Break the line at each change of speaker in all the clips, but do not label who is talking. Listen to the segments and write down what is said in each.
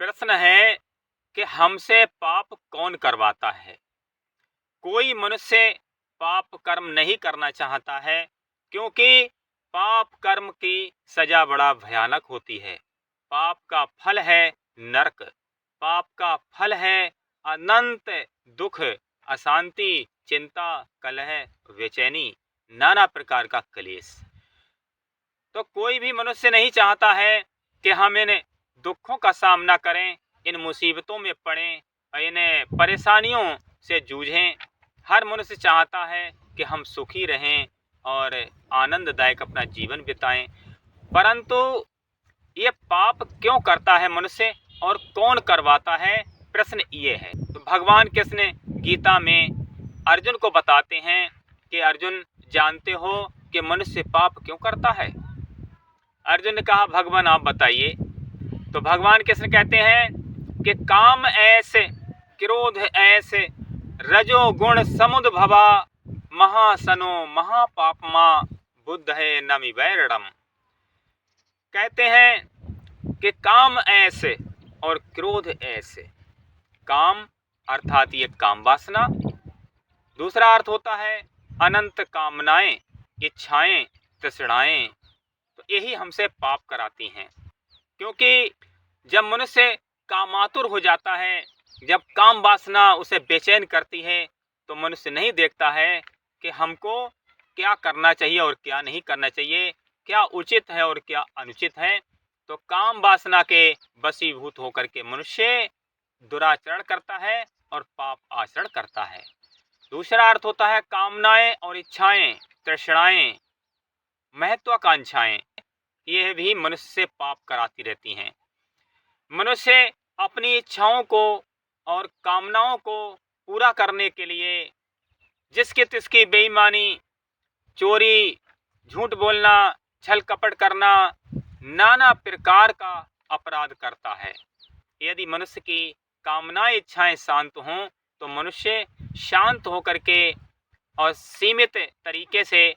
प्रश्न है कि हमसे पाप कौन करवाता है। कोई मनुष्य पाप कर्म नहीं करना चाहता है, क्योंकि पाप कर्म की सजा बड़ा भयानक होती है। पाप का फल है नरक। पाप का फल है अनंत दुख, अशांति, चिंता, कलह, बेचैनी, नाना प्रकार का क्लेश। तो कोई भी मनुष्य नहीं चाहता है कि हम इन दुखों का सामना करें, इन मुसीबतों में पड़ें और इन परेशानियों से जूझें। हर मनुष्य चाहता है कि हम सुखी रहें और आनंददायक अपना जीवन बिताएं। परंतु ये पाप क्यों करता है मनुष्य और कौन करवाता है, प्रश्न ये है। तो भगवान कृष्ण गीता में अर्जुन को बताते हैं कि अर्जुन, जानते हो कि मनुष्य पाप क्यों करता है। अर्जुन ने कहा, भगवान आप बताइए। तो भगवान कृष्ण कहते हैं कि काम ऐसे, क्रोध ऐसे, रजोगुण समुद्भवा, महासनो महापापमा, बुद्ध है नमि वैरणम। कहते हैं कि काम ऐसे और क्रोध ऐसे। काम अर्थात ये काम वासना, दूसरा अर्थ होता है अनंत कामनाएं, इच्छाएं, तृष्णाएं। तो यही हमसे पाप कराती हैं, क्योंकि जब मनुष्य कामातुर हो जाता है, जब काम वासना उसे बेचैन करती है, तो मनुष्य नहीं देखता है कि हमको क्या करना चाहिए और क्या नहीं करना चाहिए, क्या उचित है और क्या अनुचित है। तो काम वासना के वशीभूत होकर के मनुष्य दुराचरण करता है और पाप आचरण करता है। दूसरा अर्थ होता है कामनाएं और इच्छाएं, तृष्णाएं, महत्वाकांक्षाएं। यह भी मनुष्य से पाप कराती रहती हैं। मनुष्य अपनी इच्छाओं को और कामनाओं को पूरा करने के लिए जिसकी तिसकी बेईमानी, चोरी, झूठ बोलना, छल कपट करना, नाना प्रकार का अपराध करता है। यदि मनुष्य की कामनाएं, इच्छाएं शांत हों, तो मनुष्य शांत होकर के और सीमित तरीके से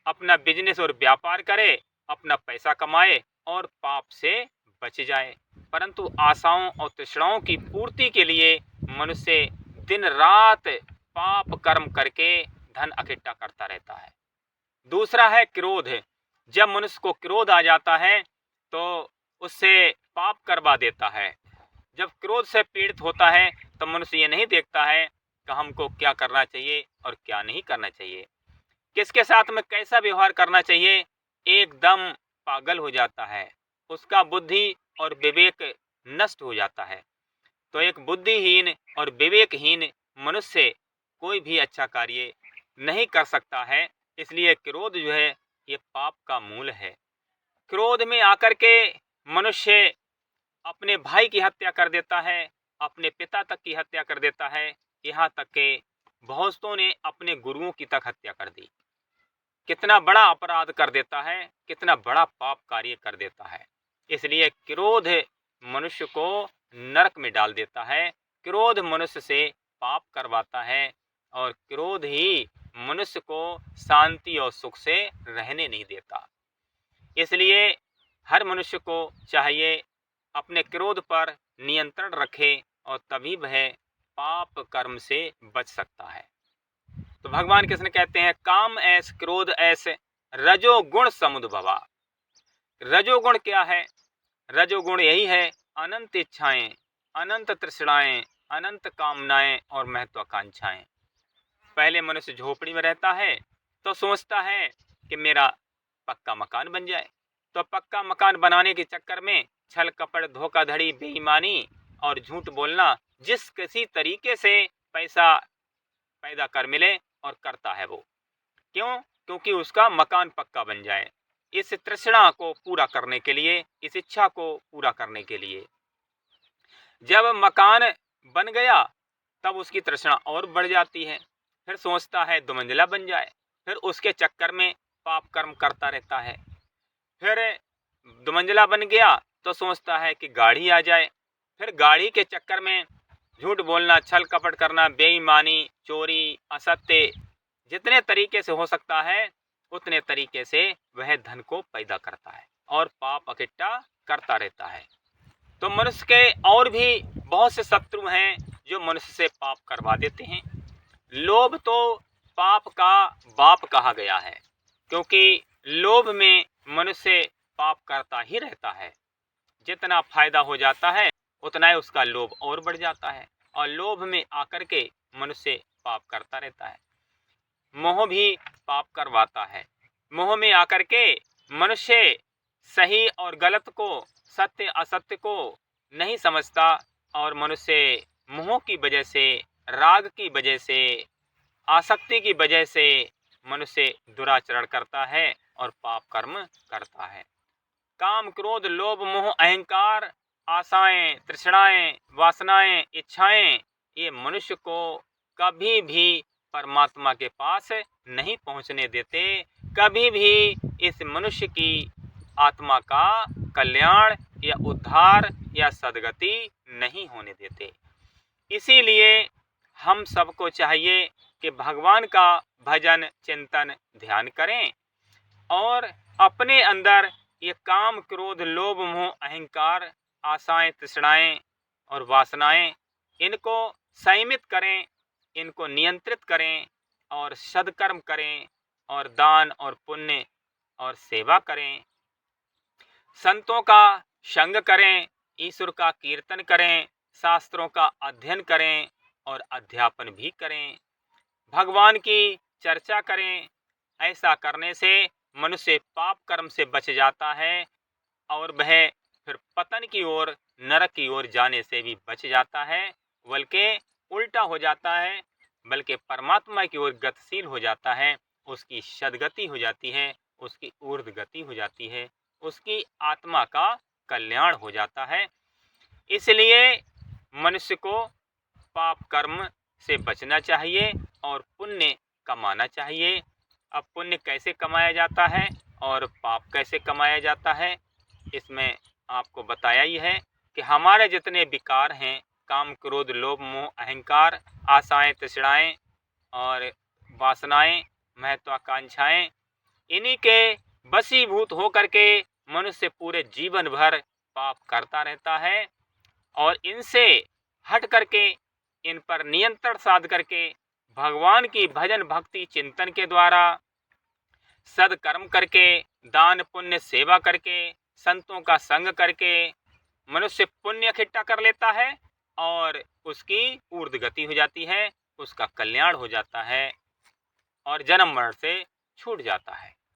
अपना बिजनेस और व्यापार करे, अपना पैसा कमाए और पाप से बच जाए। परंतु आशाओं और तृष्णाओं की पूर्ति के लिए मनुष्य दिन रात पाप कर्म करके धन इकट्ठा करता रहता है। दूसरा है क्रोध। जब मनुष्य को क्रोध आ जाता है तो उससे पाप करवा देता है। जब क्रोध से पीड़ित होता है तो मनुष्य ये नहीं देखता है कि हमको क्या करना चाहिए और क्या नहीं करना चाहिए, किसके साथ में कैसा व्यवहार करना चाहिए। एकदम पागल हो जाता है, उसका बुद्धि और विवेक नष्ट हो जाता है। तो एक बुद्धिहीन और विवेकहीन मनुष्य कोई भी अच्छा कार्य नहीं कर सकता है। इसलिए क्रोध जो है ये पाप का मूल है। क्रोध में आकर के मनुष्य अपने भाई की हत्या कर देता है, अपने पिता तक की हत्या कर देता है, यहाँ तक के बहुतों ने अपने गुरुओं की तक हत्या कर दी। कितना बड़ा अपराध कर देता है, कितना बड़ा पाप कार्य कर देता है। इसलिए क्रोध मनुष्य को नरक में डाल देता है। क्रोध मनुष्य से पाप करवाता है और क्रोध ही मनुष्य को शांति और सुख से रहने नहीं देता। इसलिए हर मनुष्य को चाहिए अपने क्रोध पर नियंत्रण रखे और तभी वह पाप कर्म से बच सकता है। तो भगवान कृष्ण कहते हैं काम ऐस, क्रोध ऐसे, रजोगुण समुद्भवा। रजोगुण क्या है? रजोगुण यही है अनंत इच्छाएं, अनंत तृष्णाएं, अनंत कामनाएं और महत्वाकांक्षाएं। पहले मनुष्य झोपड़ी में रहता है तो सोचता है कि मेरा पक्का मकान बन जाए। तो पक्का मकान बनाने के चक्कर में छल कपट, धोखाधड़ी, बेईमानी और झूठ बोलना, जिस किसी तरीके से पैसा पैदा कर मिले और करता है वो। क्यों? क्योंकि उसका मकान पक्का बन जाए। इस तृष्णा को पूरा करने के लिए, इस इच्छा को पूरा करने के लिए जब मकान बन गया तब उसकी तृष्णा और बढ़ जाती है। फिर सोचता है दो मंजिला बन जाए, फिर उसके चक्कर में पाप कर्म करता रहता है। फिर दो मंजिला बन गया तो सोचता है कि गाड़ी आ जाए, फिर गाड़ी के चक्कर में झूठ बोलना, छल कपट करना, बेईमानी, चोरी, असत्य, जितने तरीके से हो सकता है उतने तरीके से वह धन को पैदा करता है और पाप इकट्ठा करता रहता है। तो मनुष्य के और भी बहुत से शत्रु हैं जो मनुष्य से पाप करवा देते हैं। लोभ तो पाप का बाप कहा गया है, क्योंकि लोभ में मनुष्य पाप करता ही रहता है। जितना फायदा हो जाता है उतना ही उसका लोभ और बढ़ जाता है, और लोभ में आकर के मनुष्य पाप करता रहता है। मोह भी पाप करवाता है। मोह में आकर के मनुष्य सही और गलत को, सत्य असत्य को नहीं समझता, और मनुष्य मोह की वजह से, राग की वजह से, आसक्ति की वजह से मनुष्य दुराचरण करता है और पाप कर्म करता है। काम, क्रोध, लोभ, मोह, अहंकार, आशाएं, तृष्णाएं, वासनाएं, इच्छाएं, ये मनुष्य को कभी भी परमात्मा के पास नहीं पहुंचने देते। कभी भी इस मनुष्य की आत्मा का कल्याण या उद्धार या सद्गति नहीं होने देते। इसीलिए हम सबको चाहिए कि भगवान का भजन, चिंतन, ध्यान करें, और अपने अंदर ये काम, क्रोध, लोभ, मोह, अहंकार, आशाएं, तृष्णाएं और वासनाएं, इनको संयमित करें, इनको नियंत्रित करें, और सद्कर्म करें, और दान और पुण्य और सेवा करें, संतों का संग करें, ईश्वर का कीर्तन करें, शास्त्रों का अध्ययन करें और अध्यापन भी करें, भगवान की चर्चा करें। ऐसा करने से मनुष्य पाप कर्म से बच जाता है, और वह फिर पतन की ओर, नरक की ओर जाने से भी बच जाता है, बल्कि उल्टा हो जाता है, बल्कि परमात्मा की ओर गतिशील हो जाता है। उसकी सद्गति हो जाती है, उसकी ऊर्ध्व गति हो जाती है, उसकी आत्मा का कल्याण हो जाता है। इसलिए मनुष्य को पाप कर्म से बचना चाहिए और पुण्य कमाना चाहिए। अब पुण्य कैसे कमाया जाता है और पाप कैसे कमाया जाता है, इसमें आपको बताया ही है कि हमारे जितने विकार हैं, काम, क्रोध, लोभ, मोह, अहंकार, आशाएं, तृष्णाएं और वासनाएं, महत्वाकांक्षाएं, इन्हीं के वशीभूत होकर के मनुष्य पूरे जीवन भर पाप करता रहता है, और इनसे हट करके, इन पर नियंत्रण साध करके, भगवान की भजन, भक्ति, चिंतन के द्वारा, सदकर्म करके, दान, पुण्य, सेवा करके, संतों का संग करके मनुष्य पुण्य इकट्ठा कर लेता है, और उसकी ऊर्ध्व गति हो जाती है, उसका कल्याण हो जाता है, और जन्म मरण से छूट जाता है।